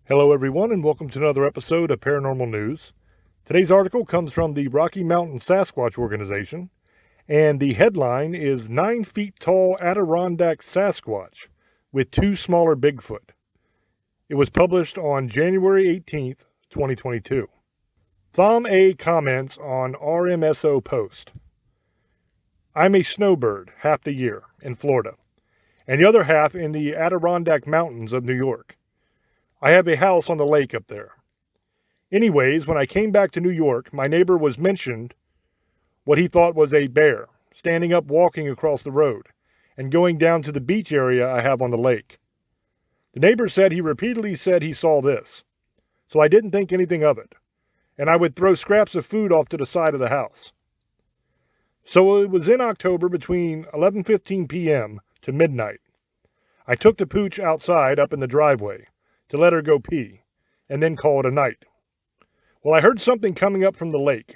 Hello everyone and welcome to another episode of Paranormal News. Today's article comes from the Rocky Mountain Sasquatch organization, and the headline is 9 feet tall Adirondack Sasquatch with 2 smaller Bigfoot. It was published on January 18th, 2022. Thom A. comments on RMSO post. I'm a snowbird half the year in Florida, and the other half in the Adirondack Mountains of New York. I have a house on the lake up there. Anyways, when I came back to New York, my neighbor was mentioned what he thought was a bear standing up walking across the road and going down to the beach area I have on the lake. The neighbor said he repeatedly said he saw this, so I didn't think anything of it, and I would throw scraps of food off to the side of the house. So it was in October between 11:15 p.m. to midnight. I took the pooch outside up in the driveway to let her go pee, and then call it a night. Well, I heard something coming up from the lake,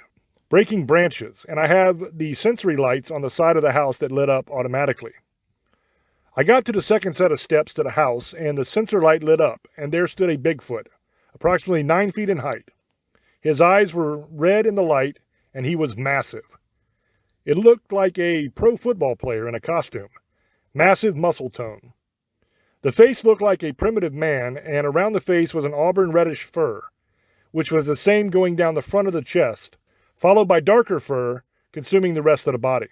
breaking branches, and I have the sensory lights on the side of the house that lit up automatically. I got to the second set of steps to the house, and the sensor light lit up, and there stood a Bigfoot, approximately 9 feet in height. His eyes were red in the light, and he was massive. It looked like a pro football player in a costume, massive muscle tone. The face looked like a primitive man, and around the face was an auburn reddish fur, which was the same going down the front of the chest, followed by darker fur consuming the rest of the body.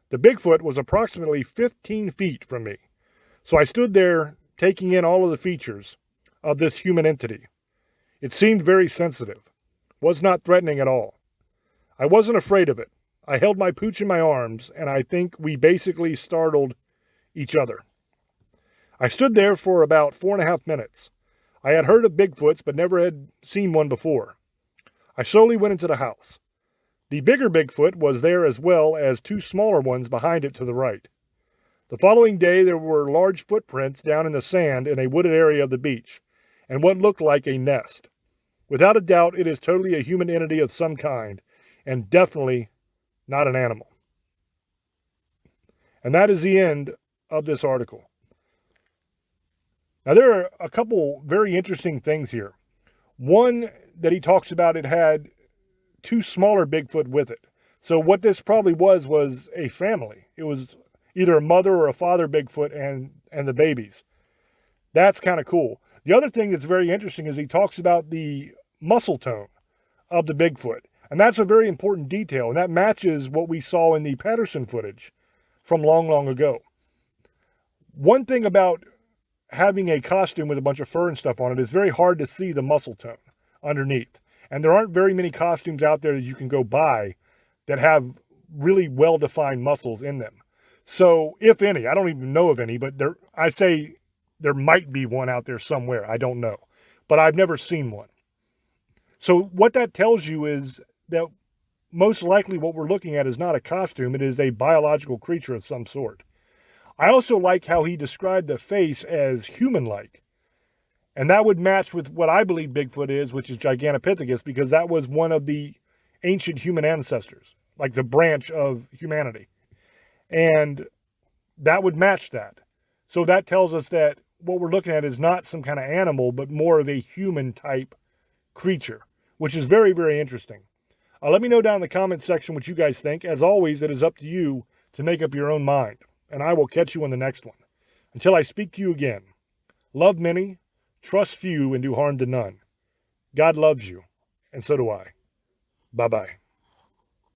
The Bigfoot was approximately 15 feet from me, so I stood there taking in all of the features of this human entity. It seemed very sensitive, was not threatening at all. I wasn't afraid of it. I held my pooch in my arms, and I think we basically startled each other. I stood there for about 4.5 minutes. I had heard of Bigfoots, but never had seen one before. I slowly went into the house. The bigger Bigfoot was there as well as 2 smaller ones behind it to the right. The following day, there were large footprints down in the sand in a wooded area of the beach, and what looked like a nest. Without a doubt, it is totally a human entity of some kind, and definitely not an animal. And that is the end of this article. Now, there are a couple very interesting things here. One that he talks about, it had 2 smaller Bigfoot with it. So what this probably was a family. It was either a mother or a father Bigfoot and the babies. That's kind of cool. The other thing that's very interesting is he talks about the muscle tone of the Bigfoot. And that's a very important detail, and that matches what we saw in the Patterson footage from long, long ago. One thing about having a costume with a bunch of fur and stuff on it is very hard to see the muscle tone underneath. And there aren't very many costumes out there that you can go buy that have really well-defined muscles in them. So, if any, I don't even know of any, but I say there might be one out there somewhere. I don't know. But I've never seen one. So what that tells you is that most likely what we're looking at is not a costume. It is a biological creature of some sort. I also like how he described the face as human-like. And that would match with what I believe Bigfoot is, which is Gigantopithecus, because that was one of the ancient human ancestors, like the branch of humanity. And that would match that. So that tells us that what we're looking at is not some kind of animal, but more of a human-type creature, which is very, very interesting. Let me know down in the comments section what you guys think. As always, it is up to you to make up your own mind. And I will catch you on the next one. Until I speak to you again, love many, trust few, and do harm to none. God loves you, and so do I. Bye-bye.